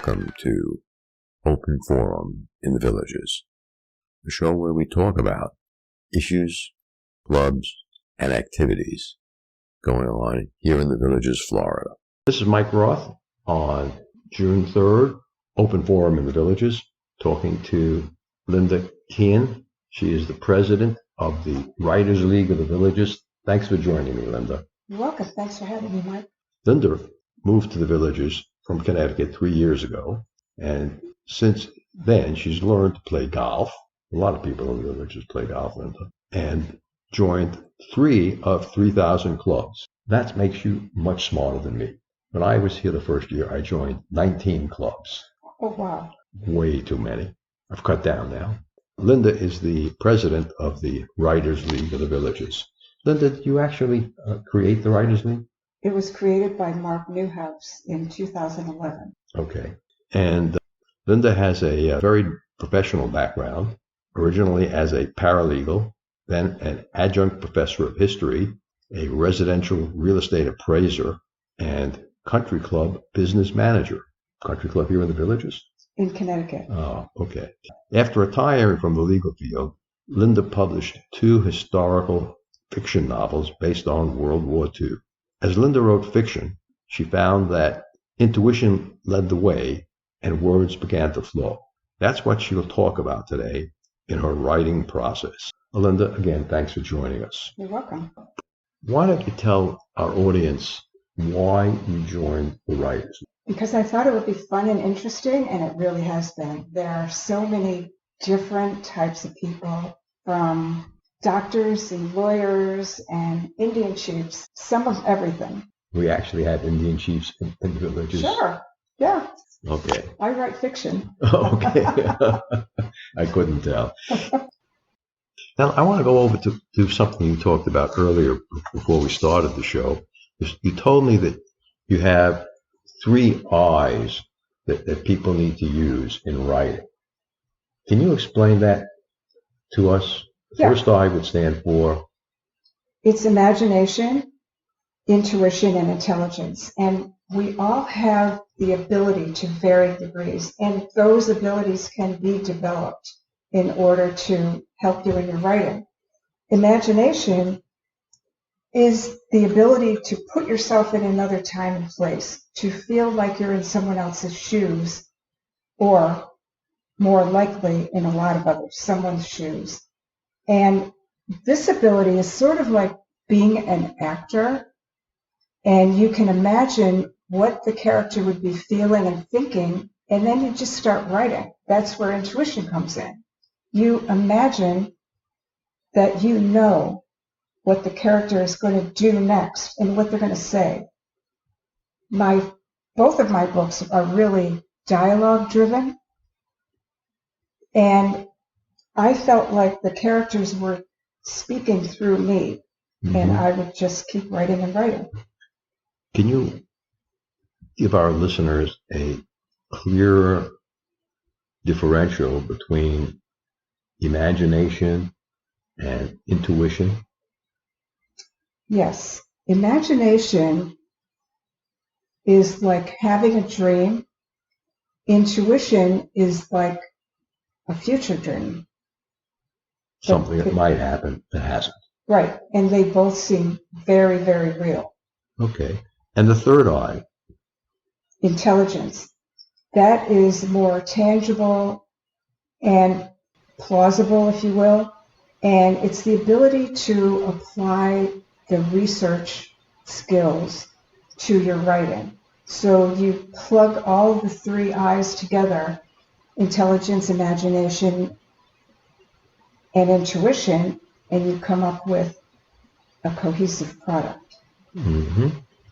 Welcome to Open Forum in the Villages, a show where we talk about issues, clubs, and activities going on here in the Villages, Florida. This is Mike Roth on June 3rd, Open Forum in the Villages, talking to Linda Keenan. She is the president of the Writers League of the Villages. Thanks for joining me, Linda. You're welcome. Thanks for having me, Mike. Linda moved to the Villages from Connecticut 3 years ago, and since then she's learned to play golf. A lot of people in the Villages play golf, Linda, and joined 3 of 3,000 clubs. That makes you much smarter than me. When I was here the first year, I joined 19 clubs. Oh, wow. Way too many. I've cut down now. Linda is the president of the Writers League of the Villages. Linda, did you actually create the Writers League? It was created by Mark Newhouse in 2011. Okay. And Linda has a very professional background, originally as a paralegal, then an adjunct professor of history, a residential real estate appraiser, and country club business manager. Country club here in the Villages? In Connecticut. Oh, okay. After retiring from the legal field, Linda published 2 historical fiction novels based on World War II. As Linda wrote fiction, she found that intuition led the way and words began to flow. That's what she'll talk about today in her writing process. Linda, again, thanks for joining us. You're welcome. Why don't you tell our audience why you joined the Writers? Because I thought it would be fun and interesting, and it really has been. There are so many different types of people, from doctors and lawyers and Indian chiefs, some of everything. We actually have Indian chiefs in the Villages. Sure, yeah. Okay. I write fiction. Okay. I couldn't tell. Now, I want to go over to something you talked about earlier before we started the show. You told me that you have 3 I's that people need to use in writing. Can you explain that to us? The Yeah. first I would stand for? It's imagination, intuition, and intelligence. And we all have the ability to varying degrees, and those abilities can be developed in order to help you in your writing. Imagination is the ability to put yourself in another time and place, to feel like you're in someone else's shoes, or more likely in a lot of others, someone's shoes. And this ability is sort of like being an actor, and you can imagine what the character would be feeling and thinking, and then you just start writing. That's where intuition comes in. You imagine that you know what the character is going to do next and what they're going to say. Both of my books are really dialogue driven, and I felt like the characters were speaking through me, and I would just keep writing and writing. Can you give our listeners a clearer differential between imagination and intuition? Yes. Imagination is like having a dream. Intuition is like a future dream. Something that might happen that hasn't. Right. And they both seem very, very real. Okay. And the third I? Intelligence. That is more tangible and plausible, if you will. And it's the ability to apply the research skills to your writing. So you plug all of the 3 I's together, intelligence, imagination, and intuition, and you come up with a cohesive product. Mm-hmm.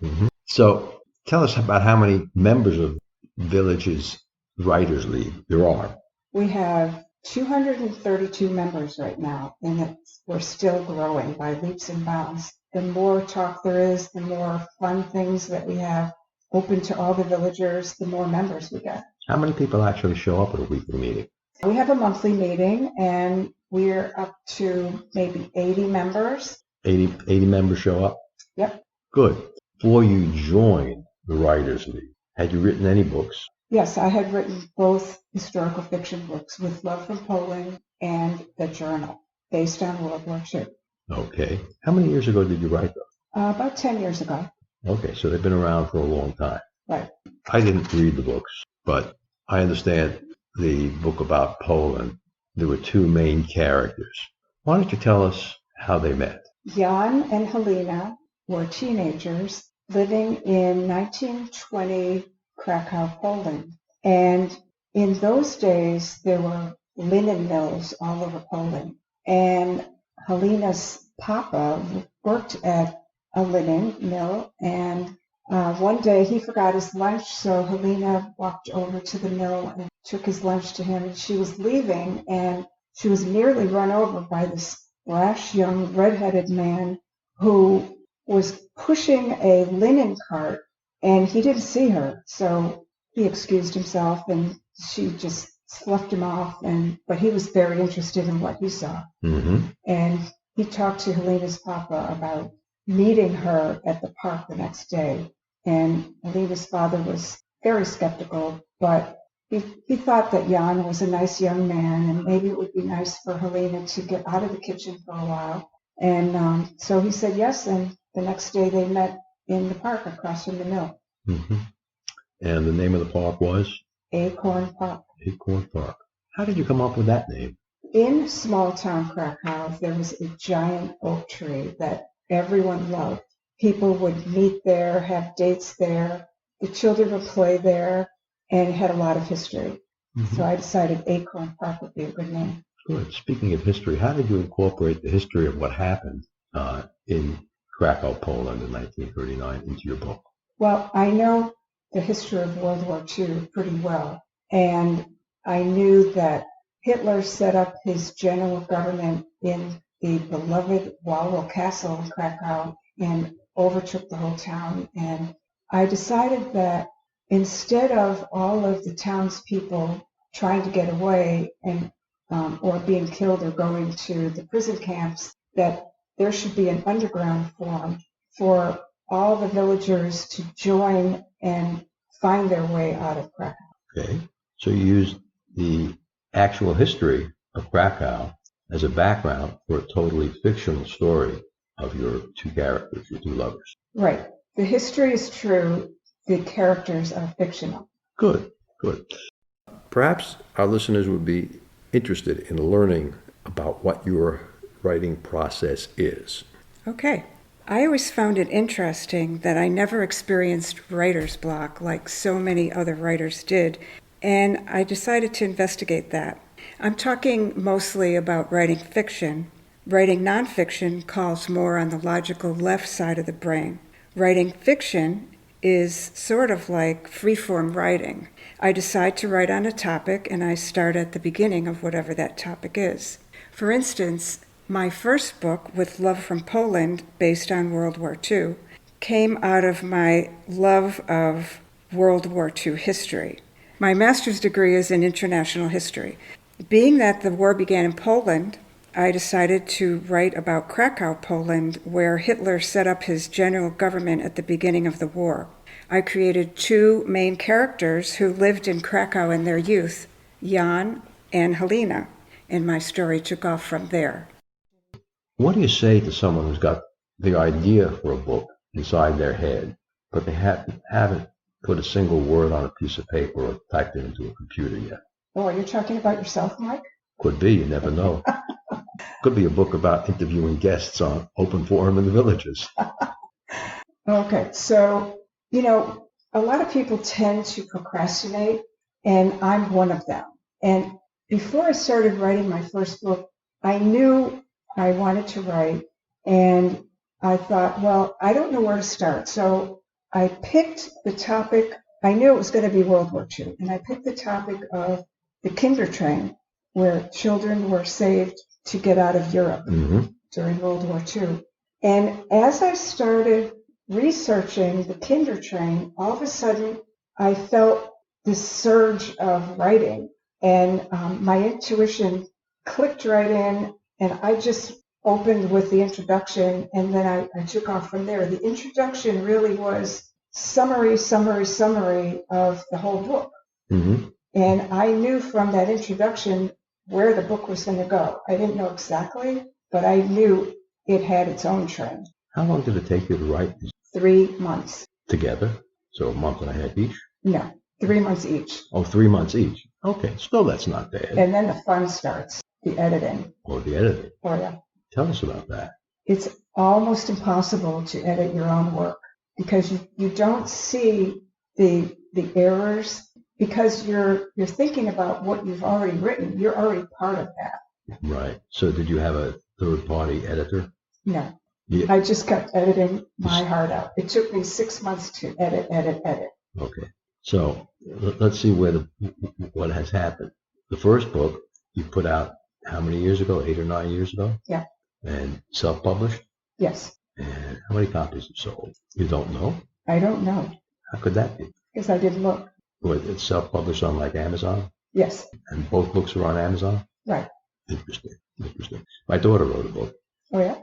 Mm-hmm. So tell us about how many members of Villages Writers League there are. We have 232 members right now, and we're still growing by leaps and bounds. The more talk there is, the more fun things that we have open to all the villagers, the more members we get. How many people actually show up at a weekly meeting? We have a monthly meeting, and we're up to maybe 80 members. 80 members show up? Yep. Good. Before you joined the Writers League, had you written any books? Yes, I had written both historical fiction books, With Love from Poland and The Journal, based on World War II. Okay. How many years ago did you write them? About 10 years ago. Okay, so they've been around for a long time. Right. I didn't read the books, but I understand the book about Poland. There were two main characters. Why don't you tell us how they met? Jan and Helena were teenagers living in 1920 Krakow, Poland. And in those days, there were linen mills all over Poland. And Helena's papa worked at a linen mill. And one day he forgot his lunch, so Helena walked over to the mill and took his lunch to him. And she was leaving, and she was nearly run over by this brash young red-headed man who was pushing a linen cart, and he didn't see her, so he excused himself, and she just sloughed him off. But he was very interested in what he saw, and he talked to Helena's papa about meeting her at the park the next day. And Helena's father was very skeptical, but he thought that Jan was a nice young man, and maybe it would be nice for Helena to get out of the kitchen for a while. And so he said yes, and the next day they met in the park across from the mill. And the name of the park was? Acorn Park. Acorn Park. How did you come up with that name? In small-town Krakow, there was a giant oak tree that everyone loved. People would meet there, have dates there. The children would play there, and it had a lot of history. So I decided Acorn Park would be a good name. Good. Speaking of history, how did you incorporate the history of what happened in Krakow, Poland in 1939 into your book? Well, I know the history of World War II pretty well, and I knew that Hitler set up his general government in the beloved Wawel Castle in Krakow and overtook the whole town. And I decided that instead of all of the townspeople trying to get away and or being killed or going to the prison camps, that there should be an underground formed for all the villagers to join and find their way out of Krakow. Okay. So you used the actual history of Krakow as a background for a totally fictional story of your two characters, your two lovers. Right. The history is true. The characters are fictional. Good, good. Perhaps our listeners would be interested in learning about what your writing process is. Okay. I always found it interesting that I never experienced writer's block like so many other writers did, and I decided to investigate that. I'm talking mostly about writing fiction. Writing nonfiction calls more on the logical left side of the brain. Writing fiction is sort of like free-form writing. I decide to write on a topic, and I start at the beginning of whatever that topic is. For instance, my first book, With Love from Poland, based on World War II, came out of my love of World War II history. My master's degree is in international history. Being that the war began in Poland, I decided to write about Krakow, Poland, where Hitler set up his general government at the beginning of the war. I created two main characters who lived in Krakow in their youth, Jan and Helena, and my story took off from there. What do you say to someone who's got the idea for a book inside their head, but they haven't put a single word on a piece of paper or typed it into a computer yet? Oh, you're talking about yourself, Mike? Could be, you never know. Could be a book about interviewing guests on open forum in the villages. Okay, so, a lot of people tend to procrastinate, and I'm one of them. And before I started writing my first book, I knew I wanted to write, and I thought, well, I don't know where to start. So I picked the topic. I knew it was going to be World War II, and I picked the topic of the Kinder train, where children were saved to get out of Europe during World War II. And as I started researching the Kinder train, all of a sudden I felt this surge of writing, and my intuition clicked right in, and I just opened with the introduction, and then I took off from there. The introduction really was summary of the whole book. Mm-hmm. And I knew from that introduction where the book was going to go. I didn't know exactly, but I knew it had its own trend. How long did it take you to write these 3 months. together? So a month and a half each? No, 3 months each. Oh, 3 months each. Okay, still that's not bad. And then the fun starts, the editing. Or the editing. Oh, yeah. Tell us about that. It's almost impossible to edit your own work because you don't see the errors because you're thinking about what you've already written. You're already part of that. Right. So did you have a third-party editor? No. Yeah. I just kept editing my heart out. It took me 6 months to edit. Okay. So let's see what has happened. The first book you put out how many years ago? 8 or 9 years ago? Yeah. And self-published? Yes. And how many copies you sold? You don't know? I don't know How could that be? because I didn't look. What, it's self-published on like Amazon? Yes. And both books are on Amazon? Right. Interesting. My daughter wrote a book. Oh, yeah?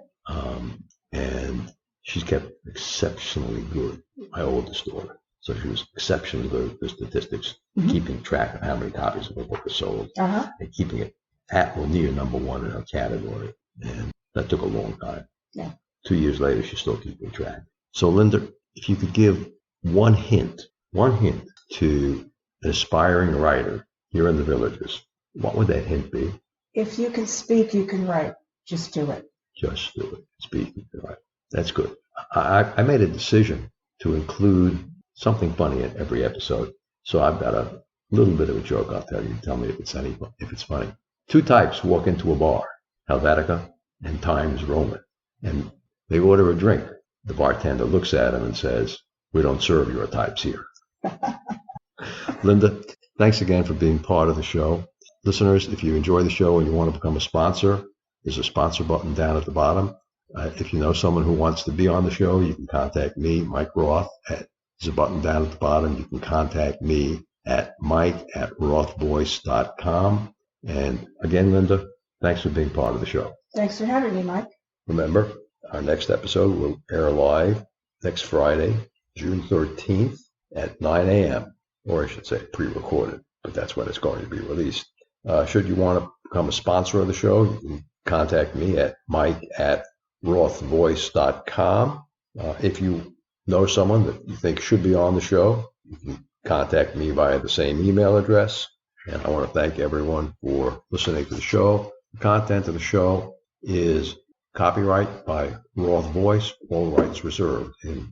And she's kept exceptionally good, my oldest daughter. So she was exceptionally good at the statistics, keeping track of how many copies of a book was sold, and keeping it at or near number one in her category. And that took a long time. Yeah. 2 years later, she's still keeping track. So, Linda, if you could give one hint to an aspiring writer here in the Villages, what would that hint be? If you can speak, you can write. Just do it. Just do it. Speak. Right. That's good. I made a decision to include something funny in every episode. So I've got a little bit of a joke I'll tell you. Tell me if it's funny. 2 types walk into a bar, Helvetica and Times Roman, and they order a drink. The bartender looks at them and says, "We don't serve your types here." Linda, thanks again for being part of the show. Listeners, if you enjoy the show and you want to become a sponsor, there's a sponsor button down at the bottom. If you know someone who wants to be on the show, you can contact me, Mike Roth. There's a button down at the bottom. You can contact me at mike@rothvoice.com. And again, Linda, thanks for being part of the show. Thanks for having me, Mike. Remember, our next episode will air live next Friday, June 13th at 9 a.m., or I should say pre-recorded, but that's when it's going to be released. Should you want to become a sponsor of the show, you can contact me at mike@rothvoice.com. If you know someone that you think should be on the show, you can contact me via the same email address. And I want to thank everyone for listening to the show. The content of the show is copyright by Roth Voice, all rights reserved. In